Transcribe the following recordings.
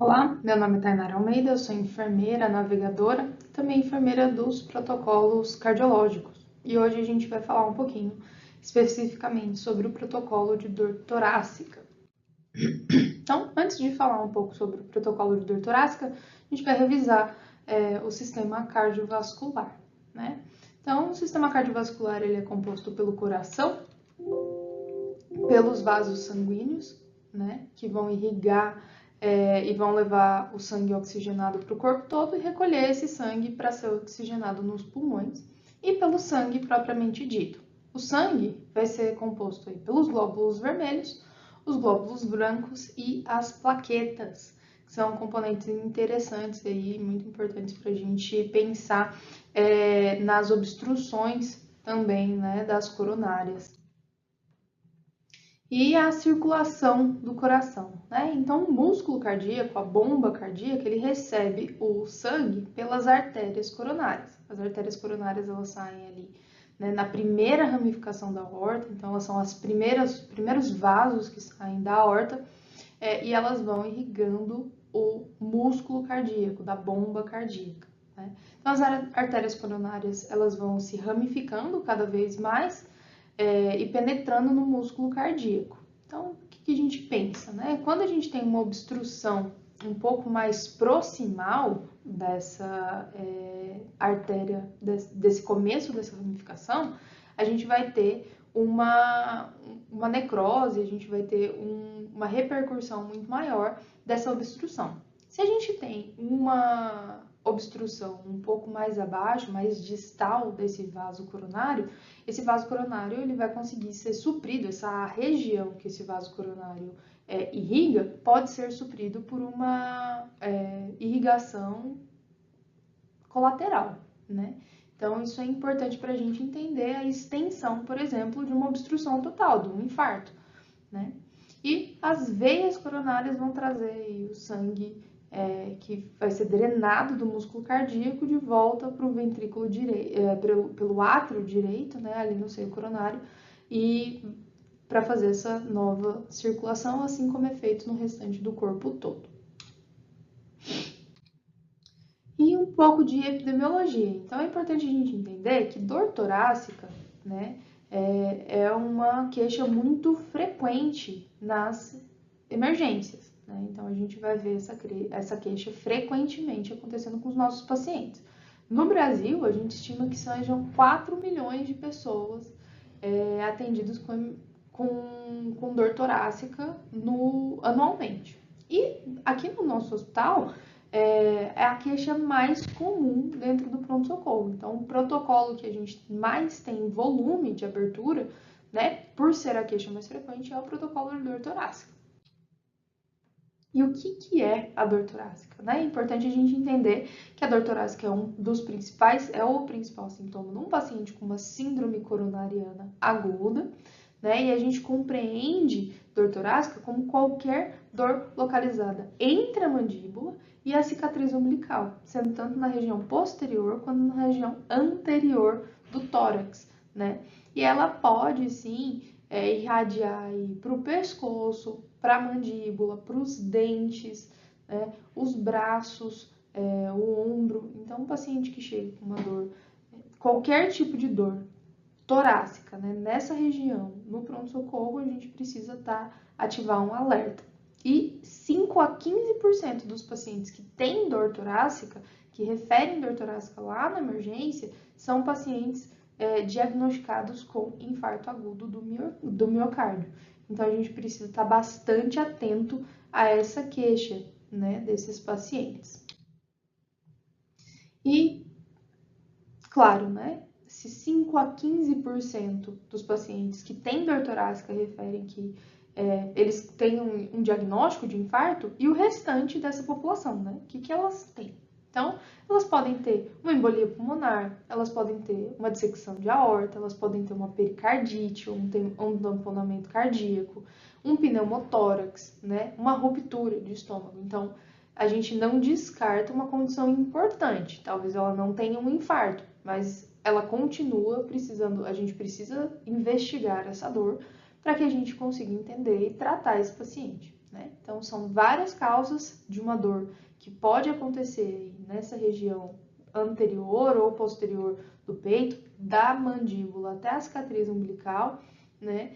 Olá, meu nome é Tainara Almeida, eu sou enfermeira, navegadora e também enfermeira dos protocolos cardiológicos. E hoje a gente vai falar um pouquinho especificamente sobre o protocolo de dor torácica. Então, antes de falar um pouco sobre o protocolo de dor torácica, a gente vai revisar o sistema cardiovascular, né? Então, o sistema cardiovascular ele é composto pelo coração, pelos vasos sanguíneos, né, que vão irrigar e vão levar o sangue oxigenado para o corpo todo e recolher esse sangue para ser oxigenado nos pulmões, e pelo sangue propriamente dito. O sangue vai ser composto aí pelos glóbulos vermelhos, os glóbulos brancos e as plaquetas, que são componentes interessantes aí, muito importantes para a gente pensar nas obstruções também, né, das coronárias. E a circulação do coração, né? Então, o músculo cardíaco, a bomba cardíaca, ele recebe o sangue pelas artérias coronárias. As artérias coronárias, elas saem ali, né, na primeira ramificação da aorta, então elas são os primeiros vasos que saem da aorta, e elas vão irrigando o músculo cardíaco, da bomba cardíaca, né? Então, as artérias coronárias, elas vão se ramificando cada vez mais, e penetrando no músculo cardíaco. Então, o que a gente pensa, né? Quando a gente tem uma obstrução um pouco mais proximal dessa artéria, desse começo dessa ramificação, a gente vai ter uma necrose, a gente vai ter uma repercussão muito maior dessa obstrução. Se a gente tem uma obstrução um pouco mais abaixo, mais distal desse vaso coronário, esse vaso coronário ele vai conseguir ser suprido, essa região que esse vaso coronário irriga, pode ser suprido por uma irrigação colateral, né? Então, isso é importante para a gente entender a extensão, por exemplo, de uma obstrução total, de um infarto, né? E as veias coronárias vão trazer o sangue que vai ser drenado do músculo cardíaco de volta para o ventrículo direito, pelo átrio direito, né, ali no seio coronário, e para fazer essa nova circulação, assim como é feito no restante do corpo todo. E um pouco de epidemiologia. Então é importante a gente entender que dor torácica, né, é uma queixa muito frequente nas emergências, né? Então a gente vai ver essa queixa frequentemente acontecendo com os nossos pacientes. No Brasil, a gente estima que sejam 4 milhões de pessoas atendidas com dor torácica anualmente. E aqui no nosso hospital, é a queixa mais comum dentro do pronto-socorro. Então, o protocolo que a gente mais tem volume de abertura, né, por ser a queixa mais frequente, é o protocolo de dor torácica. E o que é a dor torácica, né? É importante a gente entender que a dor torácica é o principal sintoma num paciente com uma síndrome coronariana aguda, né? E a gente compreende dor torácica como qualquer dor localizada entre a mandíbula e a cicatriz umbilical, sendo tanto na região posterior quanto na região anterior do tórax, né? E ela pode, sim, irradiar para o pescoço, para a mandíbula, para os dentes, né? Os braços, o ombro. Então, um paciente que chega com uma dor, qualquer tipo de dor torácica, né, nessa região, no pronto-socorro, a gente precisa ativar um alerta. E 5 a 15% dos pacientes que têm dor torácica, que referem dor torácica lá na emergência, são pacientes diagnosticados com infarto agudo do miocárdio. Então, a gente precisa estar bastante atento a essa queixa, né, desses pacientes. E, claro, né, se 5 a 15% dos pacientes que têm dor torácica referem que eles têm um diagnóstico de infarto, e o restante dessa população, né, o que elas têm? Então, elas podem ter uma embolia pulmonar, elas podem ter uma dissecção de aorta, elas podem ter uma pericardite, um tamponamento cardíaco, um pneumotórax, né, uma ruptura de estômago. Então, a gente não descarta uma condição importante. Talvez ela não tenha um infarto, mas ela continua precisando, a gente precisa investigar essa dor para que a gente consiga entender e tratar esse paciente. né? Então, são várias causas de uma dor que pode acontecer nessa região anterior ou posterior do peito, da mandíbula até a cicatriz umbilical, né?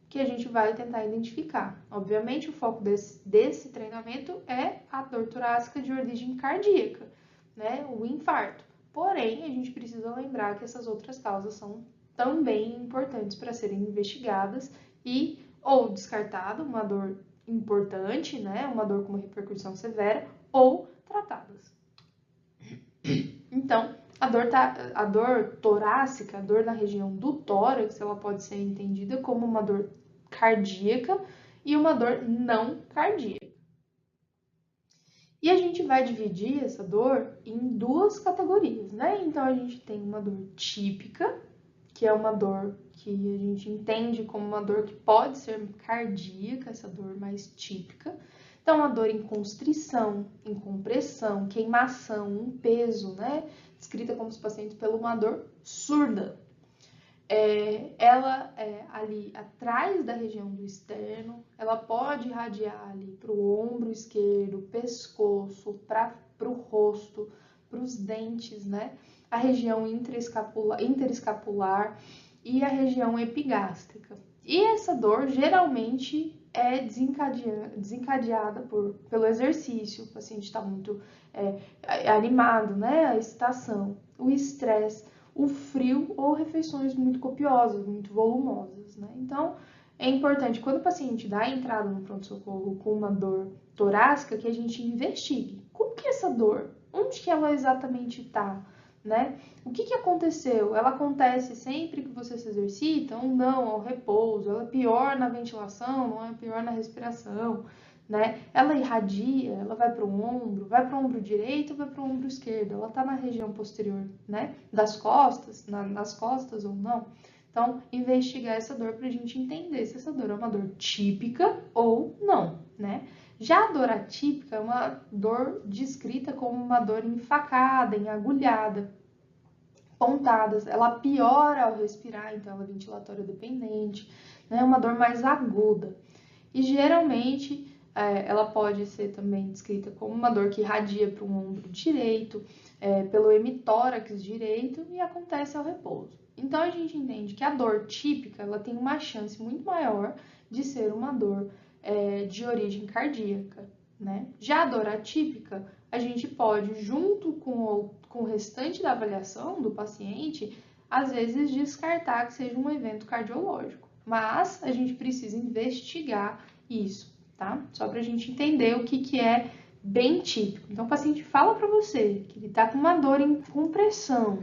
Que a gente vai tentar identificar. Obviamente, o foco desse treinamento é a dor torácica de origem cardíaca, né? O infarto. Porém, a gente precisa lembrar que essas outras causas são também importantes para serem investigadas e ou descartada, uma dor importante, né? Uma dor com uma repercussão severa, ou tratadas. Então, a dor torácica, a dor na região do tórax, ela pode ser entendida como uma dor cardíaca e uma dor não cardíaca. E a gente vai dividir essa dor em duas categorias, né? Então, a gente tem uma dor típica, que é uma dor que a gente entende como uma dor que pode ser cardíaca, essa dor mais típica. Então, uma dor em constrição, em compressão, queimação, um peso, né? Descrita como os pacientes pela uma dor surda. Ela é ali atrás da região do externo, ela pode irradiar ali para o ombro esquerdo, pescoço, para o rosto, para os dentes, né? A região interescapular e a região epigástrica. E essa dor geralmente é desencadeada pelo exercício, o paciente está muito animado, né? A excitação, o estresse, o frio ou refeições muito copiosas, muito volumosas, né? Então, é importante, quando o paciente dá a entrada no pronto-socorro com uma dor torácica, que a gente investigue. Como que é essa dor? Onde que ela exatamente está, né? O que aconteceu? Ela acontece sempre que você se exercita ou não, ao repouso? Ela é pior na ventilação, não é pior na respiração, né? Ela irradia, ela vai para o ombro direito ou vai para o ombro esquerdo? Ela está na região posterior, né? Das costas, nas costas ou não? Então, investigar essa dor para a gente entender se essa dor é uma dor típica ou não, né? Já a dor atípica é uma dor descrita como uma dor enfacada, enagulhada, pontadas. Ela piora ao respirar, então ela é ventilatória dependente, né? É uma dor mais aguda. E geralmente ela pode ser também descrita como uma dor que irradia para o ombro direito, pelo hemitórax direito e acontece ao repouso. Então a gente entende que a dor típica ela tem uma chance muito maior de ser uma dor de origem cardíaca, né? Já a dor atípica, a gente pode, junto com o restante da avaliação do paciente, às vezes descartar que seja um evento cardiológico. Mas a gente precisa investigar isso, tá? Só para a gente entender o que é bem típico. Então, o paciente fala para você que ele está com uma dor em compressão,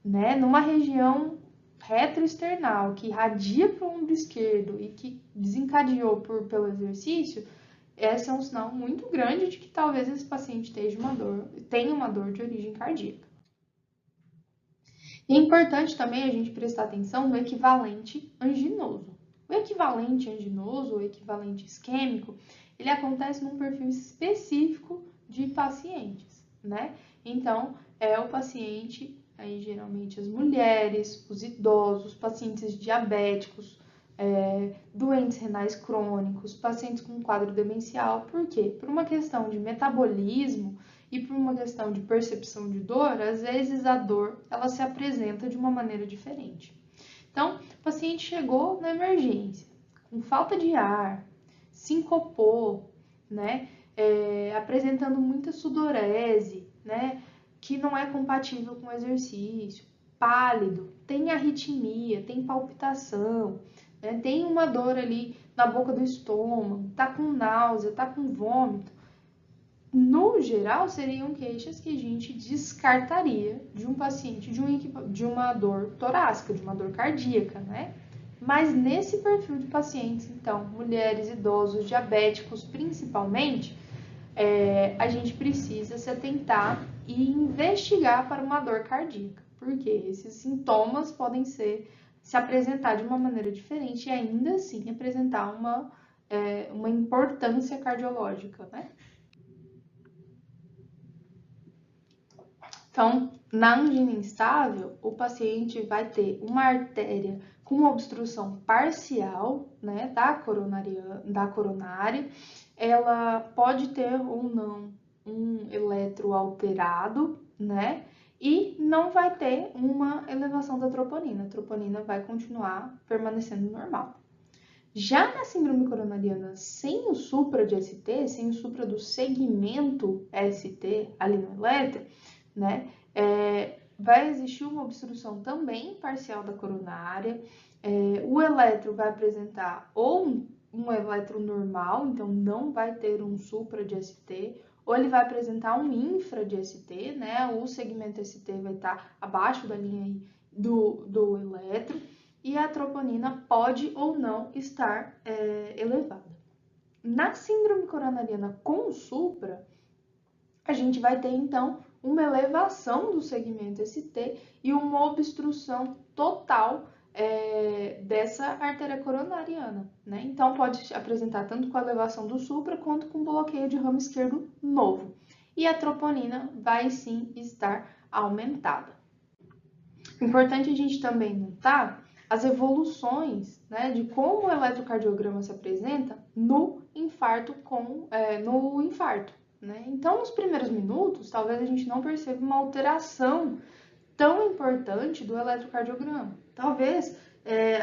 né? Numa região retroesternal, que irradia para o ombro esquerdo e que desencadeou pelo exercício, esse é um sinal muito grande de que talvez esse paciente tenha uma dor de origem cardíaca. E é importante também a gente prestar atenção no equivalente anginoso. O equivalente anginoso, o equivalente isquêmico, ele acontece num perfil específico de pacientes, né? Então, é o paciente, aí geralmente as mulheres, os idosos, pacientes diabéticos, doentes renais crônicos, pacientes com quadro demencial. Por quê? Por uma questão de metabolismo e por uma questão de percepção de dor, às vezes a dor ela se apresenta de uma maneira diferente. Então, o paciente chegou na emergência com falta de ar, sincopou, né, apresentando muita sudorese, né, que não é compatível com o exercício, pálido, tem arritmia, tem palpitação, né, tem uma dor ali na boca do estômago, tá com náusea, tá com vômito. No geral, seriam queixas que a gente descartaria de um paciente de uma dor torácica, de uma dor cardíaca, né? Mas nesse perfil de pacientes, então, mulheres, idosos, diabéticos principalmente, a gente precisa se atentar e investigar para uma dor cardíaca, porque esses sintomas podem se apresentar de uma maneira diferente e ainda assim apresentar uma importância cardiológica, né? Então, na angina instável, o paciente vai ter uma artéria com uma obstrução parcial, né, da coronária, ela pode ter ou não um eletro alterado, né, e não vai ter uma elevação da troponina. A troponina vai continuar permanecendo normal. Já na síndrome coronariana sem o supra de ST, sem o supra do segmento ST ali no eletro, né, vai existir uma obstrução também parcial da coronária. O eletro vai apresentar ou um eletro normal, então não vai ter um supra de ST, ou ele vai apresentar um infra de ST, né? O segmento ST vai estar abaixo da linha aí do eletro, e a troponina pode ou não estar elevada. Na síndrome coronariana com supra, a gente vai ter então uma elevação do segmento ST e uma obstrução total dessa artéria coronariana, né? Então pode apresentar tanto com a elevação do supra quanto com bloqueio de ramo esquerdo novo. E a troponina vai sim estar aumentada. Importante a gente também notar as evoluções, né, de como o eletrocardiograma se apresenta no infarto né? Então, nos primeiros minutos, talvez a gente não perceba uma alteração tão importante do eletrocardiograma. Talvez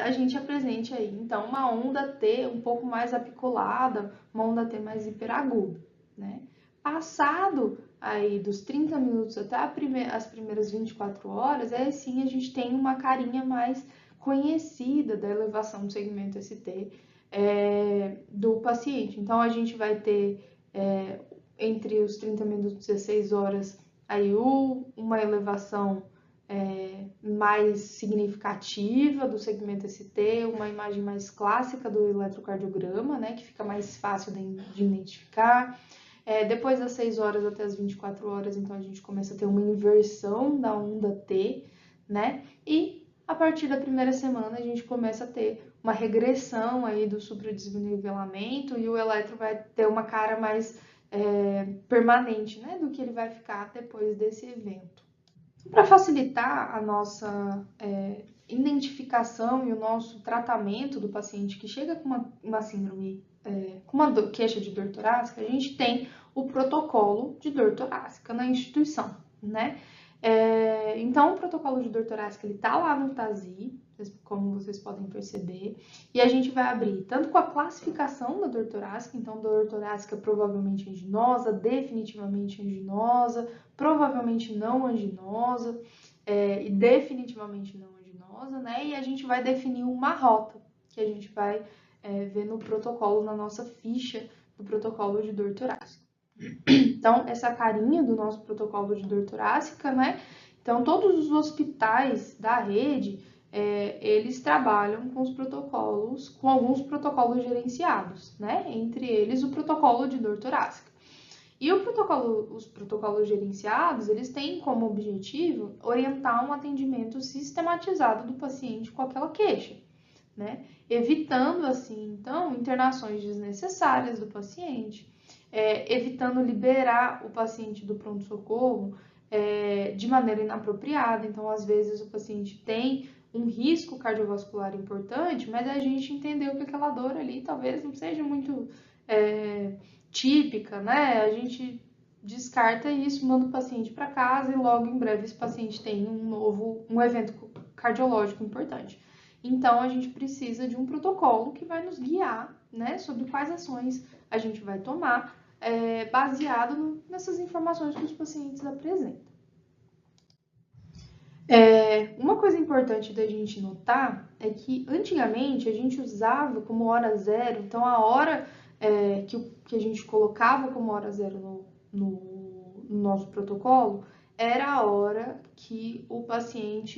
a gente apresente aí, então, uma onda T um pouco mais apiculada, uma onda T mais hiperaguda, né? Passado aí dos 30 minutos até as primeiras 24 horas, aí sim a gente tem uma carinha mais conhecida da elevação do segmento ST do paciente. Então, a gente vai ter entre os 30 minutos e 16 horas aí uma elevação mais significativa do segmento ST, uma imagem mais clássica do eletrocardiograma, né, que fica mais fácil de identificar. Depois das 6 horas até as 24 horas, então a gente começa a ter uma inversão da onda T, né, e a partir da primeira semana a gente começa a ter uma regressão aí do supradesnivelamento e o eletro vai ter uma cara mais permanente, né, do que ele vai ficar depois desse evento. Para facilitar a nossa identificação e o nosso tratamento do paciente que chega com uma síndrome, com uma queixa de dor torácica, a gente tem o protocolo de dor torácica na instituição, né? Então, o protocolo de dor torácica, ele tá lá no TASI, como vocês podem perceber, e a gente vai abrir tanto com a classificação da dor torácica, então dor torácica provavelmente anginosa, definitivamente anginosa, provavelmente não anginosa e definitivamente não anginosa, né? E a gente vai definir uma rota que a gente vai ver no protocolo, na nossa ficha do protocolo de dor torácica. Então, essa carinha do nosso protocolo de dor torácica, né? Então, todos os hospitais da rede, eles trabalham com os protocolos, com alguns protocolos gerenciados, né? Entre eles, o protocolo de dor torácica. E os protocolos gerenciados, eles têm como objetivo orientar um atendimento sistematizado do paciente com aquela queixa, né? Evitando, assim, então, internações desnecessárias do paciente, evitando liberar o paciente do pronto-socorro de maneira inapropriada. Então, às vezes, o paciente tem um risco cardiovascular importante, mas a gente entendeu que aquela dor ali talvez não seja muito típica, né? A gente descarta isso, manda o paciente para casa e logo em breve esse paciente tem um evento cardiológico importante. Então, a gente precisa de um protocolo que vai nos guiar, né, sobre quais ações a gente vai tomar, baseado nessas informações que os pacientes apresentam. Uma coisa importante da gente notar é que antigamente a gente usava como hora zero, então a hora que a gente colocava como hora zero no nosso protocolo era a hora que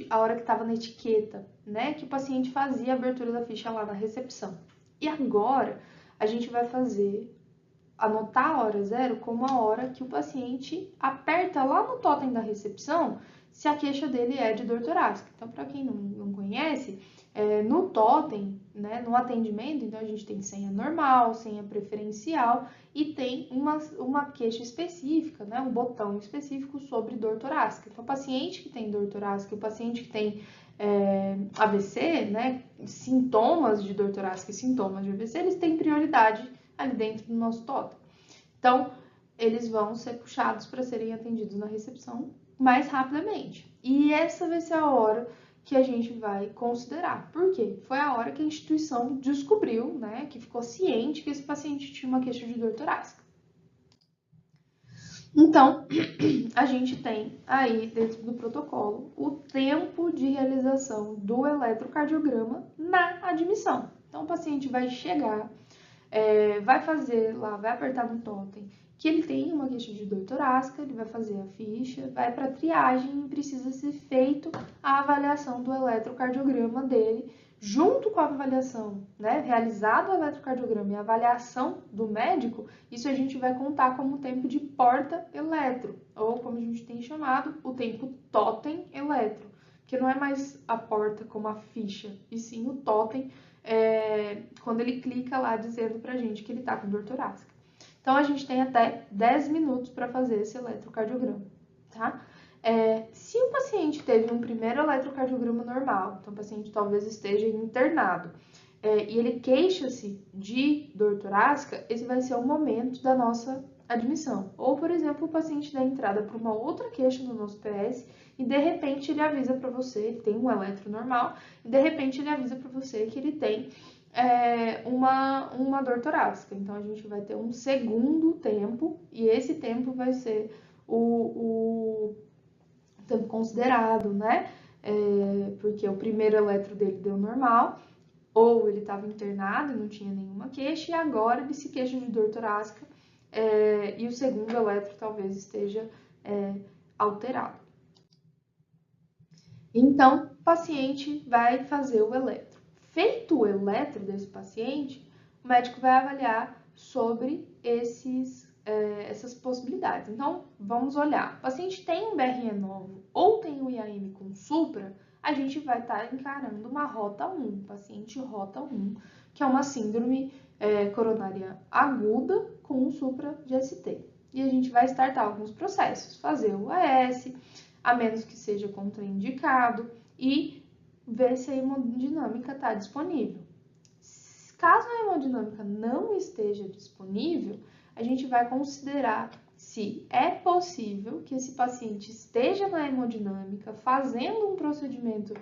a hora que estava na etiqueta, né? Que o paciente fazia a abertura da ficha lá na recepção. E agora a gente vai anotar a hora zero como a hora que o paciente aperta lá no totem da recepção se a queixa dele é de dor torácica. Então, para quem não conhece, no totem, né, no atendimento, então a gente tem senha normal, senha preferencial e tem uma queixa específica, né, um botão específico sobre dor torácica. Então, o paciente que tem dor torácica, o paciente que tem AVC, né, sintomas de dor torácica e sintomas de AVC, eles têm prioridade ali dentro do nosso totem. Então, eles vão ser puxados para serem atendidos na recepção mais rapidamente. E essa vai ser a hora que a gente vai considerar. Por quê? Foi a hora que a instituição descobriu, né, que ficou ciente que esse paciente tinha uma queixa de dor torácica. Então, a gente tem aí dentro do protocolo o tempo de realização do eletrocardiograma na admissão. Então, o paciente vai chegar, vai fazer lá, vai apertar no totem que ele tem uma queixa de dor torácica, ele vai fazer a ficha, vai para triagem e precisa ser feito a avaliação do eletrocardiograma dele, junto com a avaliação, né, realizado o eletrocardiograma e a avaliação do médico, isso a gente vai contar como tempo de porta-eletro, ou como a gente tem chamado, o tempo totem-eletro, que não é mais a porta como a ficha, e sim o totem, quando ele clica lá dizendo pra gente que ele tá com dor torácica. Então, a gente tem até 10 minutos para fazer esse eletrocardiograma, tá? Se o paciente teve um primeiro eletrocardiograma normal, então o paciente talvez esteja internado, e ele queixa-se de dor torácica, esse vai ser o momento da nossa admissão. Ou, por exemplo, o paciente dá entrada para uma outra queixa no nosso PS e, de repente, ele avisa para você, ele tem um eletro normal, e, de repente, ele avisa para você que ele tem uma dor torácica. Então, a gente vai ter um segundo tempo, e esse tempo vai ser o tempo considerado, né? Porque o primeiro eletro dele deu normal, ou ele estava internado e não tinha nenhuma queixa, e agora ele se queixa de dor torácica, e o segundo eletro talvez esteja alterado. Então, o paciente vai fazer o eletro. Feito o eletro desse paciente, o médico vai avaliar sobre essas possibilidades. Então, vamos olhar. O paciente tem um BRE novo ou tem um IAM com supra, a gente vai estar encarando uma rota 1, paciente rota 1, que é uma síndrome coronária aguda com supra de ST. E a gente vai startar alguns processos, fazer o AS, a menos que seja contraindicado, e ver se a hemodinâmica está disponível. Caso a hemodinâmica não esteja disponível, a gente vai considerar se é possível que esse paciente esteja na hemodinâmica fazendo um procedimento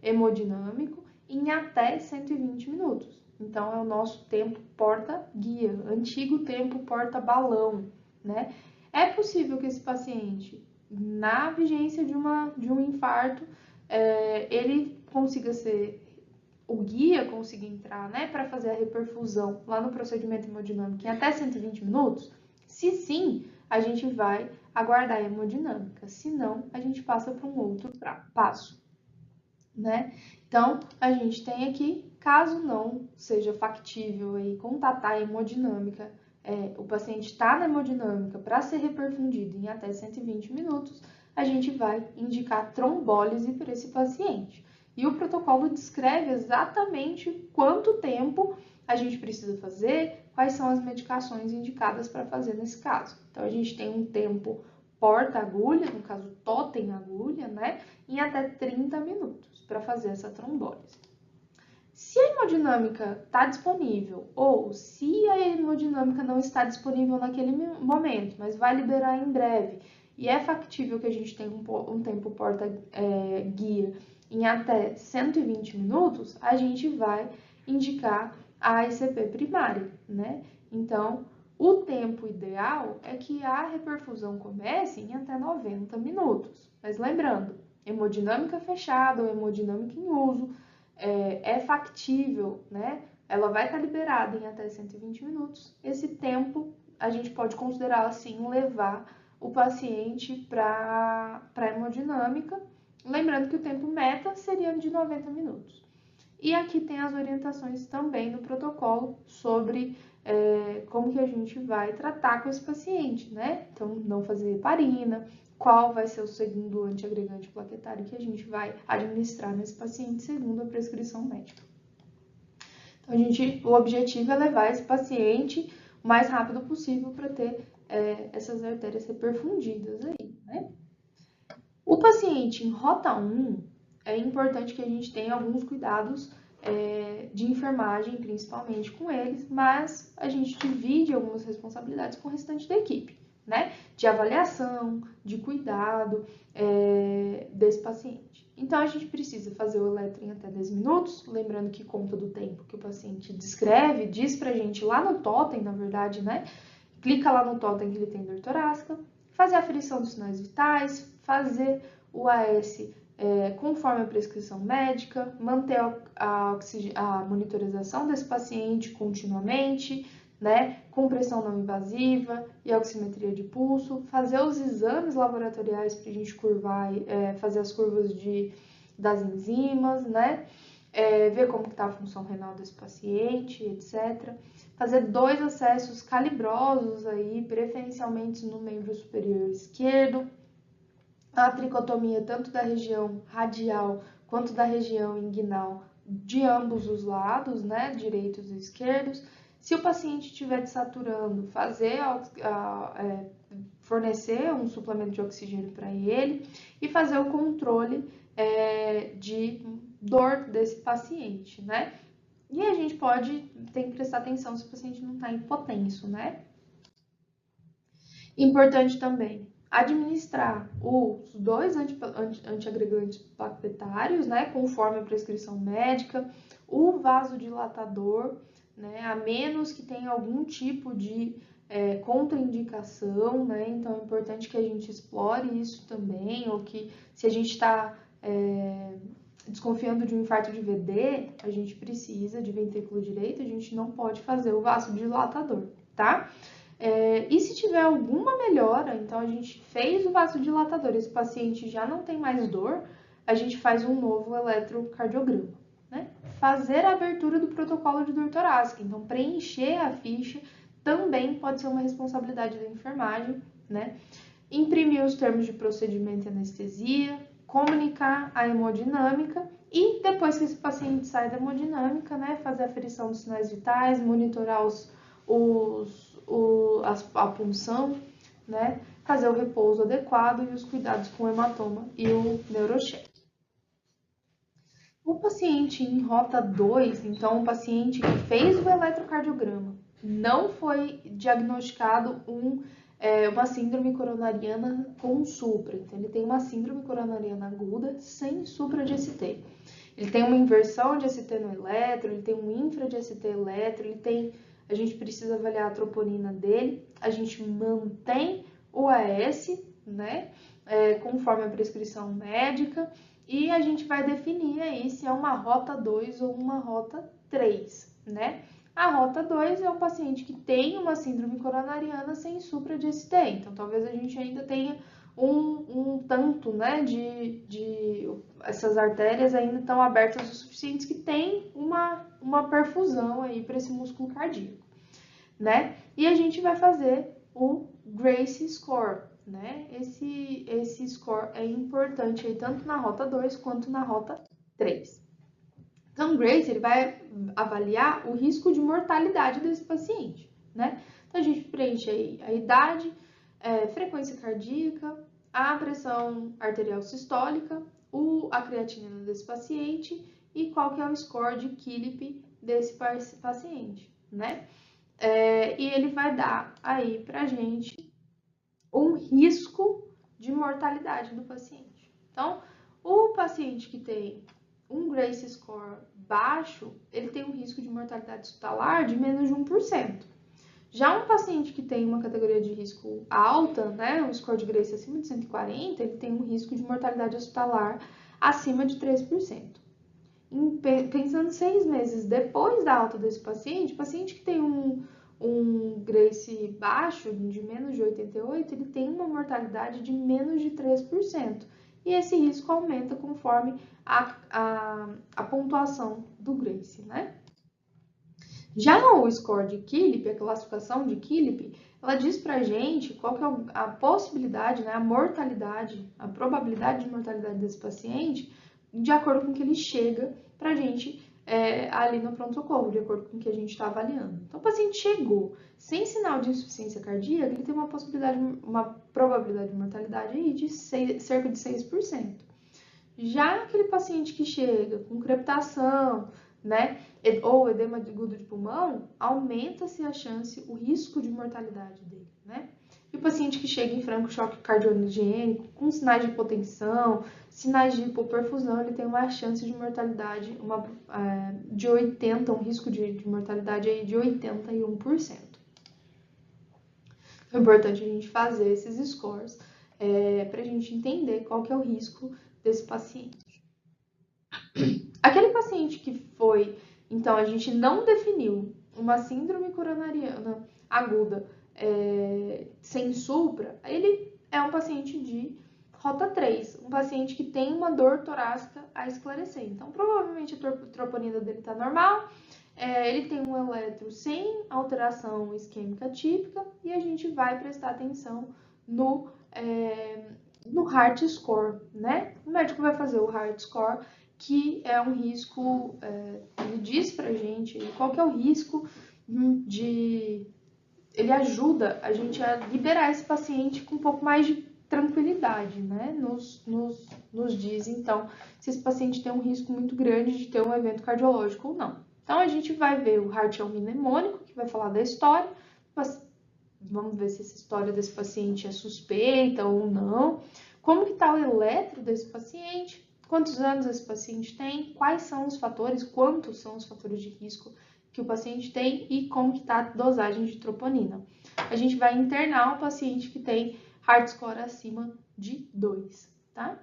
hemodinâmico em até 120 minutos. Então, é o nosso tempo porta-guia, antigo tempo porta-balão, né? É possível que esse paciente, na vigência de um infarto, ele consiga ser, o guia consiga entrar, né, para fazer a reperfusão lá no procedimento hemodinâmico em até 120 minutos? Se sim, a gente vai aguardar a hemodinâmica, se não, a gente passa para um outro passo, né? Então, a gente tem aqui, caso não seja factível aí contatar a hemodinâmica, o paciente está na hemodinâmica para ser reperfundido em até 120 minutos, a gente vai indicar trombólise para esse paciente. E o protocolo descreve exatamente quanto tempo a gente precisa fazer, quais são as medicações indicadas para fazer nesse caso. Então, a gente tem um tempo porta-agulha, no caso totem-agulha, né, em até 30 minutos para fazer essa trombólise. Se a hemodinâmica está disponível ou se a hemodinâmica não está disponível naquele momento, mas vai liberar em breve e é factível que a gente tenha um tempo porta-guia em até 120 minutos, a gente vai indicar a ICP primária, né? Então, o tempo ideal é que a reperfusão comece em até 90 minutos. Mas lembrando, hemodinâmica fechada ou hemodinâmica em uso, é factível, né? Ela vai estar liberada em até 120 minutos. Esse tempo a gente pode considerar assim levar o paciente para a hemodinâmica, lembrando que o tempo meta seria de 90 minutos. E aqui tem as orientações também no protocolo sobre como que a gente vai tratar com esse paciente, né? Então, não fazer heparina, qual vai ser o segundo antiagregante plaquetário que a gente vai administrar nesse paciente segundo a prescrição médica. Então, o objetivo é levar esse paciente o mais rápido possível para ter essas artérias reperfundidas aí, né? O paciente em rota 1, é importante que a gente tenha alguns cuidados de enfermagem, principalmente com eles, mas a gente divide algumas responsabilidades com o restante da equipe, né? De avaliação, de cuidado desse paciente. Então, a gente precisa fazer o eletro em até 10 minutos, lembrando que conta do tempo que o paciente descreve, diz pra gente lá no totem, na verdade, né? Clica lá no totem que ele tem dor torácica, fazer a aferição dos sinais vitais, fazer o AS conforme a prescrição médica, manter a monitorização desse paciente continuamente, né, com pressão não invasiva e oximetria de pulso, fazer os exames laboratoriais para a gente curvar, fazer as curvas das enzimas, né, ver como está a função renal desse paciente, etc. Fazer 2 acessos calibrosos aí, preferencialmente no membro superior esquerdo, a tricotomia tanto da região radial quanto da região inguinal de ambos os lados, né, direitos e esquerdos. Se o paciente estiver desaturando, fornecer um suplemento de oxigênio para ele e fazer o controle de dor desse paciente, né? E a gente tem que prestar atenção se o paciente não está hipotenso, né? Importante também administrar os 2 antiagregantes plaquetários, né, conforme a prescrição médica, o vasodilatador, né, a menos que tenha algum tipo de contraindicação, né, então é importante que a gente explore isso também, ou que se a gente está desconfiando de um infarto de VD, a gente precisa de ventrículo direito, a gente não pode fazer o vasodilatador, tá? E se tiver alguma melhora, então a gente fez o vasodilatador, esse paciente já não tem mais dor, a gente faz um novo eletrocardiograma, né? Fazer a abertura do protocolo de dor torácica, então preencher a ficha também pode ser uma responsabilidade da enfermagem, né? Imprimir os termos de procedimento e anestesia, comunicar a hemodinâmica e depois que esse paciente sai da hemodinâmica, né, fazer a aferição dos sinais vitais, monitorar a punção, né, fazer o repouso adequado e os cuidados com o hematoma e o neurocheck. O paciente em rota 2, então o paciente que fez o eletrocardiograma, não foi diagnosticado uma síndrome coronariana com supra. Então, ele tem uma síndrome coronariana aguda sem supra de ST. Ele tem uma inversão de ST no eletro, ele tem um infra de ST eletro, a gente precisa avaliar a troponina dele, a gente mantém o AS, né, conforme a prescrição médica, e a gente vai definir aí se é uma rota 2 ou uma rota 3, né? A rota 2 é o paciente que tem uma síndrome coronariana sem supra de ST, então talvez a gente ainda tenha um tanto, né, essas artérias ainda estão abertas o suficiente que tem uma perfusão aí para esse músculo cardíaco, né? E a gente vai fazer o Grace Score, né? Esse score é importante aí tanto na rota 2 quanto na rota 3. Então, o Grace ele vai avaliar o risco de mortalidade desse paciente, né? Então, a gente preenche aí a idade, frequência cardíaca, a pressão arterial sistólica, a creatinina desse paciente e qual que é o score de Killip desse paciente, né? E ele vai dar aí pra gente um risco de mortalidade do paciente. Então, o paciente que tem um Grace Score baixo, ele tem um risco de mortalidade hospitalar de menos de 1%. Já um paciente que tem uma categoria de risco alta, né, um score de Grace acima de 140, ele tem um risco de mortalidade hospitalar acima de 3%. Pensando 6 meses depois da alta desse paciente, paciente que tem um Grace baixo, de menos de 88, ele tem uma mortalidade de menos de 3%. E esse risco aumenta conforme a pontuação do Grace, né? Já o score de Killip, a classificação de Killip, ela diz pra gente qual que é a possibilidade, né, a mortalidade, a probabilidade de mortalidade desse paciente, de acordo com o que ele chega pra gente ali no pronto-socorro, de acordo com o que a gente está avaliando. Então, o paciente chegou sem sinal de insuficiência cardíaca, ele tem uma probabilidade de mortalidade aí de cerca de 6%. Já aquele paciente que chega com crepitação, né, ou edema agudo de pulmão, aumenta-se a chance, o risco de mortalidade dele, né? E o paciente que chega em franco choque cardiogênico, com sinais de hipotensão, sinais de hipoperfusão, ele tem uma chance de mortalidade de 80%, um risco de mortalidade aí de 81%. É importante a gente fazer esses scores para a gente entender qual que é o risco desse paciente. Aquele paciente que foi, então a gente não definiu uma síndrome coronariana aguda sem supra, ele é um paciente de rota 3, um paciente que tem uma dor torácica a esclarecer. Então, provavelmente a troponina dele está normal, ele tem um eletro sem alteração isquêmica típica e a gente vai prestar atenção no Heart Score, né? O médico vai fazer o Heart Score, que é um risco, ele diz pra gente qual que é o risco ele ajuda a gente a liberar esse paciente com um pouco mais de tranquilidade, né? Nos diz, então, se esse paciente tem um risco muito grande de ter um evento cardiológico ou não. Então, a gente vai ver o Heart mnemônico, que vai falar da história, mas vamos ver se essa história desse paciente é suspeita ou não, como que está o eletro desse paciente, quantos anos esse paciente tem, quais são os fatores, quantos são os fatores de risco que o paciente tem e como que está a dosagem de troponina. A gente vai internar o paciente que tem heart score acima de 2, tá?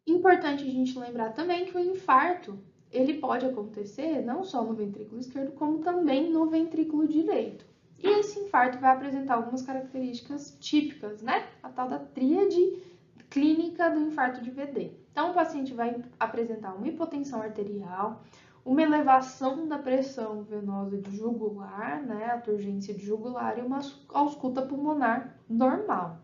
Importante a gente lembrar também que o infarto, ele pode acontecer não só no ventrículo esquerdo, como também no ventrículo direito. E esse infarto vai apresentar algumas características típicas, né? A tal da tríade clínica do infarto de VD. Então, o paciente vai apresentar uma hipotensão arterial, uma elevação da pressão venosa de jugular, né? A turgência de jugular e uma ausculta pulmonar normal.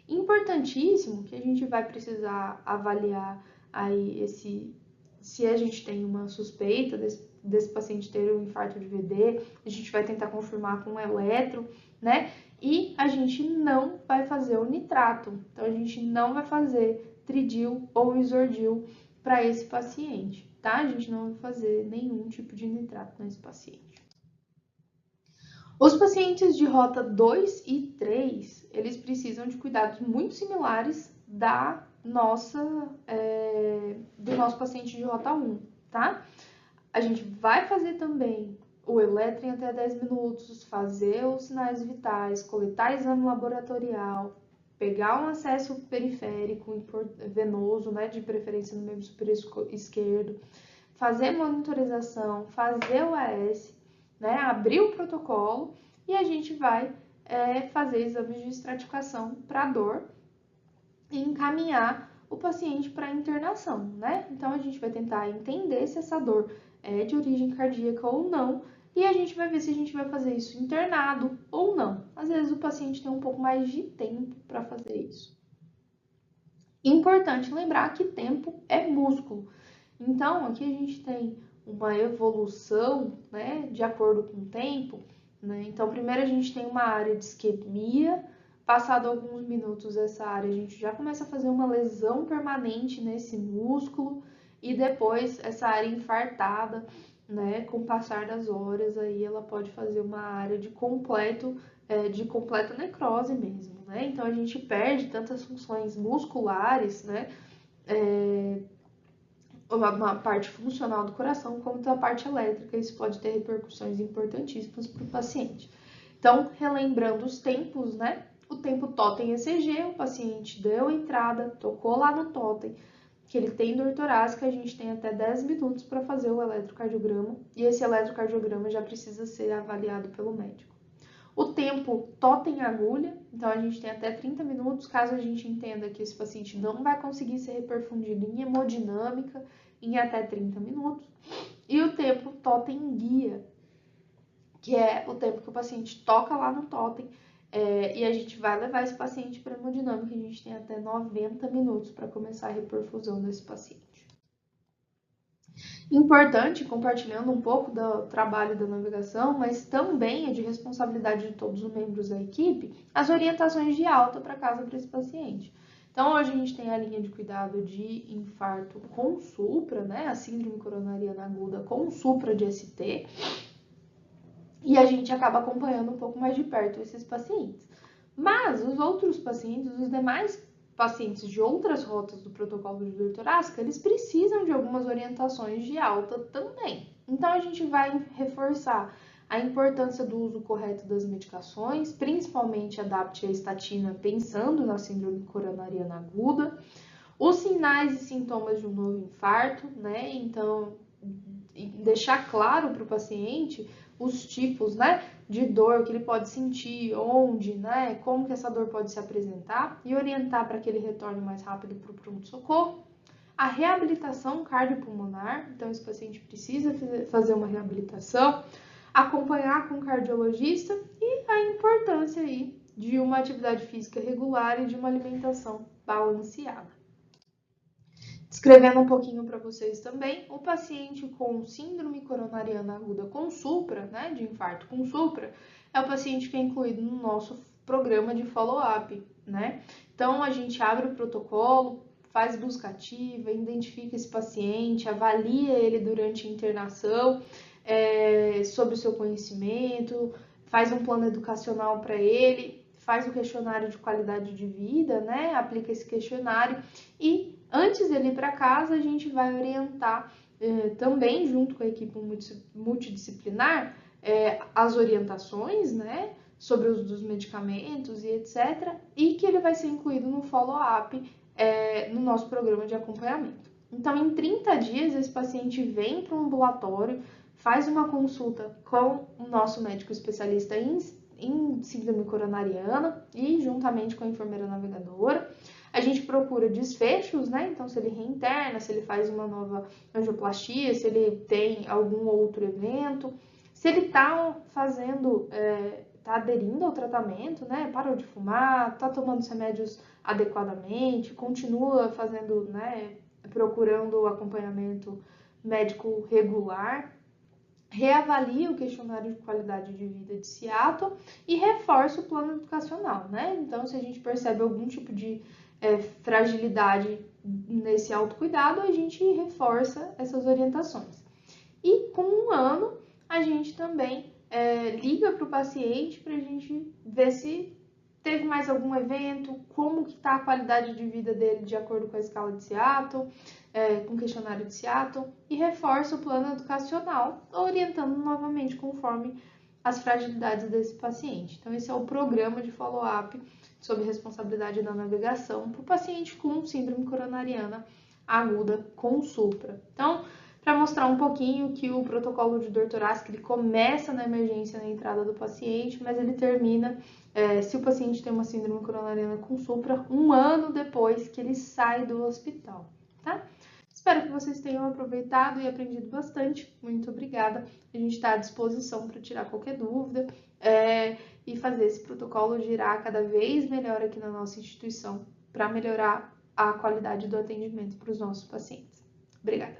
Importantíssimo que a gente vai precisar avaliar aí se a gente tem uma suspeita desse paciente ter um infarto de VD, a gente vai tentar confirmar com um eletro, né? E a gente não vai fazer o nitrato, então a gente não vai fazer tridil ou isordil para esse paciente, tá? A gente não vai fazer nenhum tipo de nitrato nesse paciente. Os pacientes de rota 2 e 3, eles precisam de cuidados muito similares do nosso paciente de rota 1, tá? A gente vai fazer também o eletro em até 10 minutos, fazer os sinais vitais, coletar exame laboratorial, pegar um acesso periférico venoso, né, de preferência no membro superior esquerdo, fazer monitorização, fazer o AS, né, abrir o protocolo e a gente vai fazer exames de estratificação para dor e encaminhar o paciente para internação, né? Então a gente vai tentar entender se essa dor é de origem cardíaca ou não e a gente vai ver se a gente vai fazer isso internado ou não. Às vezes o paciente tem um pouco mais de tempo para fazer isso. Importante lembrar que tempo é músculo. Então, aqui a gente tem uma evolução, né, de acordo com o tempo, né? Então, primeiro a gente tem uma área de isquemia, passado alguns minutos essa área a gente já começa a fazer uma lesão permanente nesse músculo e depois essa área infartada, né, com o passar das horas aí ela pode fazer uma área de completa necrose mesmo, né? Então a gente perde tantas funções musculares, né? Uma parte funcional do coração, como da parte elétrica, isso pode ter repercussões importantíssimas para o paciente. Então, relembrando os tempos, né? O tempo totem ECG, o paciente deu entrada, tocou lá no totem, que ele tem dor torácica, a gente tem até 10 minutos para fazer o eletrocardiograma, e esse eletrocardiograma já precisa ser avaliado pelo médico. O tempo totem agulha, então a gente tem até 30 minutos, caso a gente entenda que esse paciente não vai conseguir ser reperfundido em hemodinâmica em até 30 minutos. E o tempo totem guia, que é o tempo que o paciente toca lá no totem e a gente vai levar esse paciente para hemodinâmica, a gente tem até 90 minutos para começar a reperfusão desse paciente. Importante, compartilhando um pouco do trabalho da navegação, mas também é de responsabilidade de todos os membros da equipe, as orientações de alta para casa para esse paciente. Então, hoje a gente tem a linha de cuidado de infarto com supra, né? A síndrome coronariana aguda com supra de ST. E a gente acaba acompanhando um pouco mais de perto esses pacientes. Mas os outros pacientes, os demais pacientes de outras rotas do protocolo de dor torácica, eles precisam de algumas orientações de alta também. Então, a gente vai reforçar a importância do uso correto das medicações, principalmente a DAPT e a estatina, pensando na síndrome coronariana aguda, os sinais e sintomas de um novo infarto, né? Então, deixar claro para o paciente os tipos, né, de dor que ele pode sentir, onde, né, como que essa dor pode se apresentar e orientar para que ele retorne mais rápido para o pronto-socorro. A reabilitação cardiopulmonar, então esse paciente precisa fazer uma reabilitação, acompanhar com o cardiologista e a importância aí de uma atividade física regular e de uma alimentação balanceada. Descrevendo um pouquinho para vocês também, o paciente com síndrome coronariana aguda com supra, né, de infarto com supra, é o paciente que é incluído no nosso programa de follow-up, né? Então, a gente abre o protocolo, faz busca ativa, identifica esse paciente, avalia ele durante a internação, sobre o seu conhecimento, faz um plano educacional para ele, faz o questionário de qualidade de vida, né? Aplica esse questionário e antes dele ir para casa, a gente vai orientar também, junto com a equipe multidisciplinar, as orientações, né, sobre o uso dos medicamentos e etc. E que ele vai ser incluído no follow-up no nosso programa de acompanhamento. Então, em 30 dias, esse paciente vem para o ambulatório, faz uma consulta com o nosso médico especialista em síndrome coronariana e juntamente com a enfermeira navegadora. A gente procura desfechos, né? Então, se ele reinterna, se ele faz uma nova angioplastia, se ele tem algum outro evento, se ele tá fazendo, tá aderindo ao tratamento, né? Parou de fumar, tá tomando os remédios adequadamente, continua fazendo, né? Procurando acompanhamento médico regular, reavalia o questionário de qualidade de vida de Seattle e reforça o plano educacional, né? Então, se a gente percebe algum tipo de fragilidade nesse autocuidado, a gente reforça essas orientações. E com um ano, a gente também liga para o paciente para a gente ver se teve mais algum evento, como que está a qualidade de vida dele de acordo com a escala de Seattle, com o questionário de Seattle, e reforça o plano educacional, orientando novamente conforme as fragilidades desse paciente. Então, esse é o programa de follow-up sob responsabilidade da navegação para o paciente com síndrome coronariana aguda com supra. Então, para mostrar um pouquinho que o protocolo de dor torácica ele começa na emergência, na entrada do paciente, mas ele termina, se o paciente tem uma síndrome coronariana com supra, um ano depois que ele sai do hospital, tá? Espero que vocês tenham aproveitado e aprendido bastante. Muito obrigada. A gente está à disposição para tirar qualquer dúvida e fazer esse protocolo girar cada vez melhor aqui na nossa instituição para melhorar a qualidade do atendimento para os nossos pacientes. Obrigada.